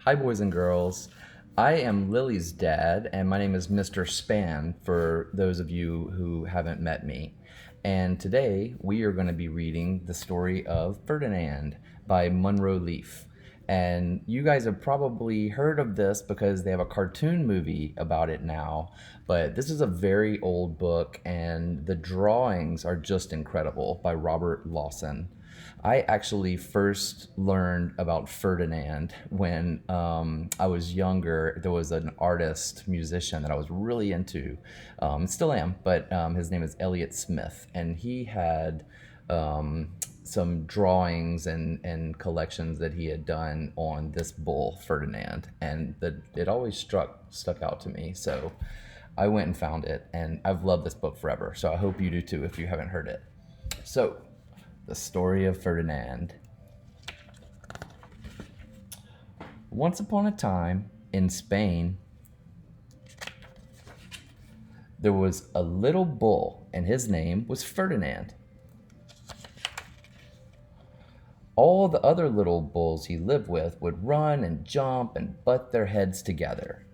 Hi, boys and girls. I am Lily's dad, and my name is Mr. Span for those of you who haven't met me. And today we are going to be reading the story of Ferdinand by Munro Leaf. And you guys have probably heard of this because they have a cartoon movie about it now. But this is a very old book, and the drawings are just incredible by Robert Lawson. I actually first learned about Ferdinand when I was younger. There was an artist, musician that I was really into, still am, but his name is Elliott Smith, and he had some drawings and collections that he had done on this bull, Ferdinand, and it always stuck out to me. So I went and found it, and I've loved this book forever. So I hope you do too if you haven't heard it. So, the story of Ferdinand. Once upon a time in Spain, there was a little bull, and his name was Ferdinand. All the other little bulls he lived with would run and jump and butt their heads together.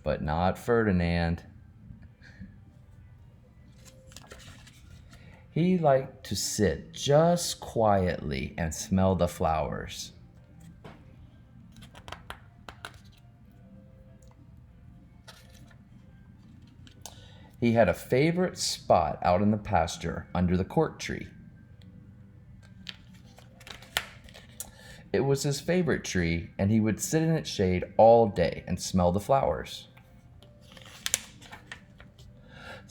But not Ferdinand. He liked to sit just quietly and smell the flowers. He had a favorite spot out in the pasture under the cork tree. It was his favorite tree, and he would sit in its shade all day and smell the flowers.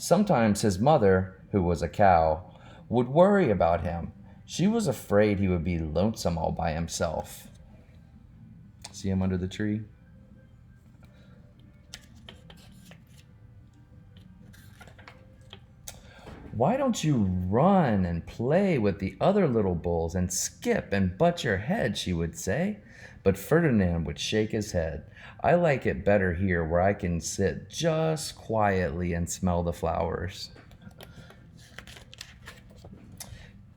Sometimes his mother, who was a cow, would worry about him. She was afraid he would be lonesome all by himself. See him under the tree? Why don't you run and play with the other little bulls and skip and butt your head, she would say. But Ferdinand would shake his head. I like it better here where I can sit just quietly and smell the flowers.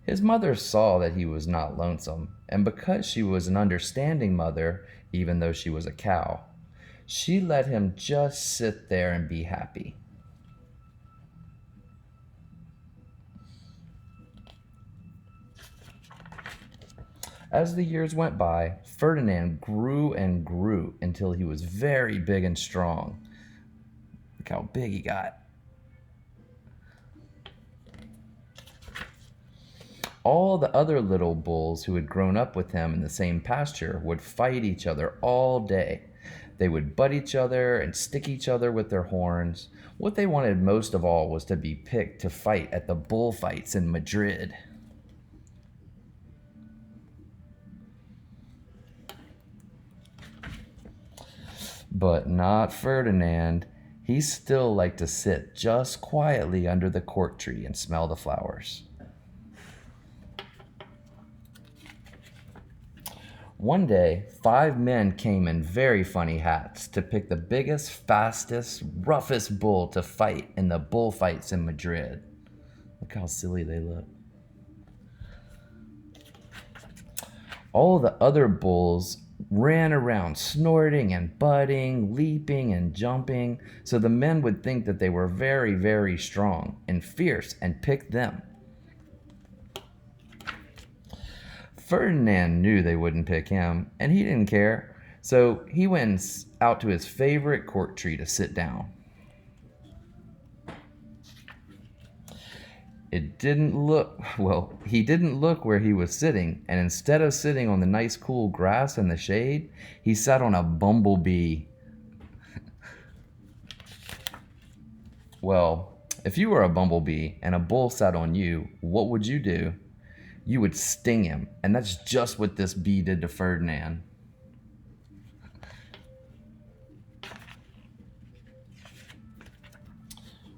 His mother saw that he was not lonesome, and because she was an understanding mother, even though she was a cow, she let him just sit there and be happy. As the years went by, Ferdinand grew and grew until he was very big and strong. Look how big he got. All the other little bulls who had grown up with him in the same pasture would fight each other all day. They would butt each other and stick each other with their horns. What they wanted most of all was to be picked to fight at the bullfights in Madrid. But not Ferdinand. He still liked to sit just quietly under the cork tree and smell the flowers. One day, 5 men came in very funny hats to pick the biggest, fastest, roughest bull to fight in the bullfights in Madrid. Look how silly they look. All the other bulls ran around snorting and butting, leaping and jumping, so the men would think that they were very, very strong and fierce and pick them. Ferdinand knew they wouldn't pick him, and he didn't care, so he went out to his favorite cork tree to sit down. He didn't look where he was sitting, and instead of sitting on the nice cool grass in the shade, he sat on a bumblebee. Well, if you were a bumblebee and a bull sat on you, what would you do? You would sting him, and that's just what this bee did to Ferdinand.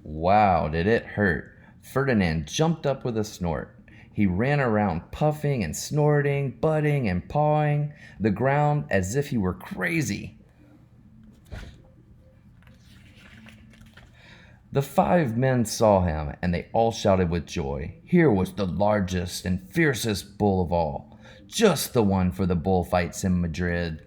Wow, did it hurt? Ferdinand jumped up with a snort. He ran around puffing and snorting, butting and pawing the ground as if he were crazy. The 5 men saw him, and they all shouted with joy. Here was the largest and fiercest bull of all, just the one for the bullfights in Madrid.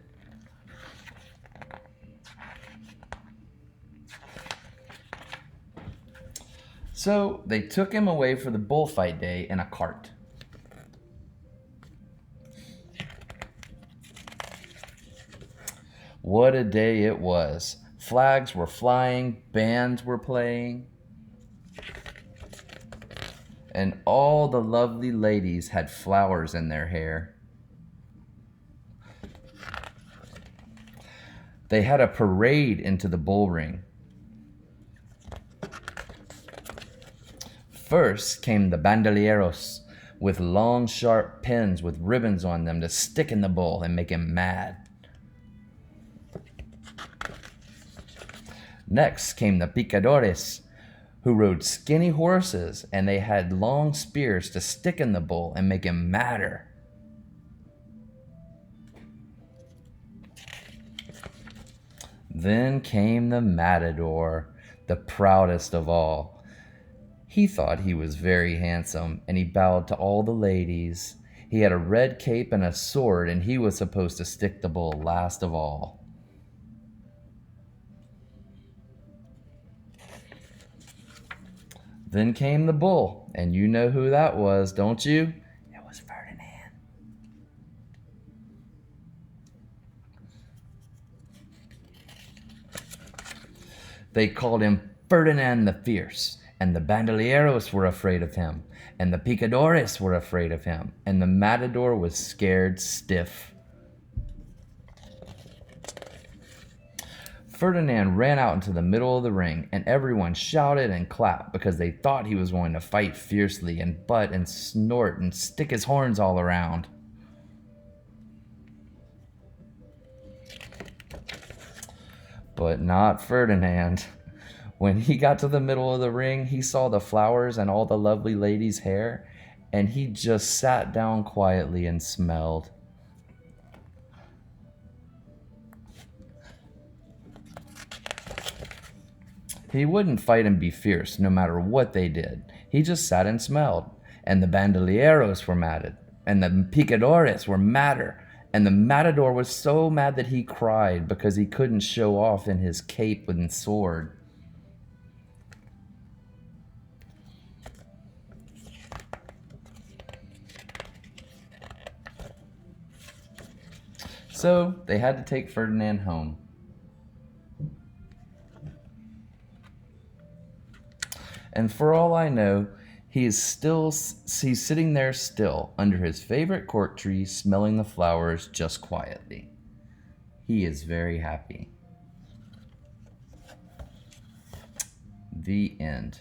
So they took him away for the bullfight day in a cart. What a day it was. Flags were flying, bands were playing, and all the lovely ladies had flowers in their hair. They had a parade into the bull ring. First came the bandolieros with long, sharp pins with ribbons on them to stick in the bull and make him mad. Next came the picadores, who rode skinny horses, and they had long spears to stick in the bull and make him madder. Then came the matador, the proudest of all. He thought he was very handsome, and he bowed to all the ladies. He had a red cape and a sword, and he was supposed to stick the bull last of all. Then came the bull, and you know who that was, don't you? It was Ferdinand. They called him Ferdinand the Fierce, and the bandolieros were afraid of him, and the picadores were afraid of him, and the matador was scared stiff. Ferdinand ran out into the middle of the ring, and everyone shouted and clapped because they thought he was going to fight fiercely and butt and snort and stick his horns all around. But not Ferdinand. When he got to the middle of the ring, he saw the flowers and all the lovely ladies' hair, and he just sat down quietly and smelled. He wouldn't fight and be fierce no matter what they did. He just sat and smelled. And the bandolieros were mad, and the picadores were madder. And the matador was so mad that he cried because he couldn't show off in his cape and sword. So they had to take Ferdinand home. And for all I know, he's sitting there still under his favorite cork tree, smelling the flowers just quietly. He is very happy. The end.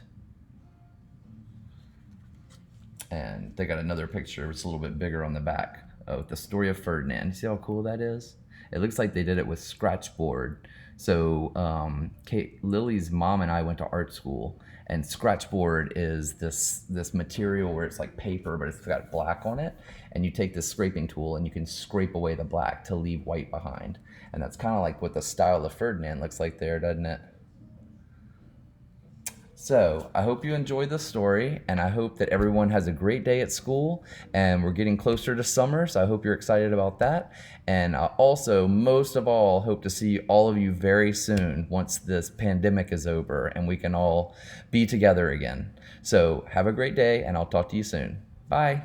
And they got another picture. It's a little bit bigger on the back of the story of Ferdinand. See how cool that is? It looks like they did it with scratchboard. So Lily's mom and I went to art school, and scratchboard is this material where it's like paper, but it's got black on it, and you take this scraping tool and you can scrape away the black to leave white behind. And that's kind of like what the style of Ferdinand looks like there, doesn't it? So I hope you enjoyed the story, and I hope that everyone has a great day at school, and we're getting closer to summer, so I hope you're excited about that. And I also, most of all, hope to see all of you very soon once this pandemic is over and we can all be together again. So have a great day, and I'll talk to you soon. Bye.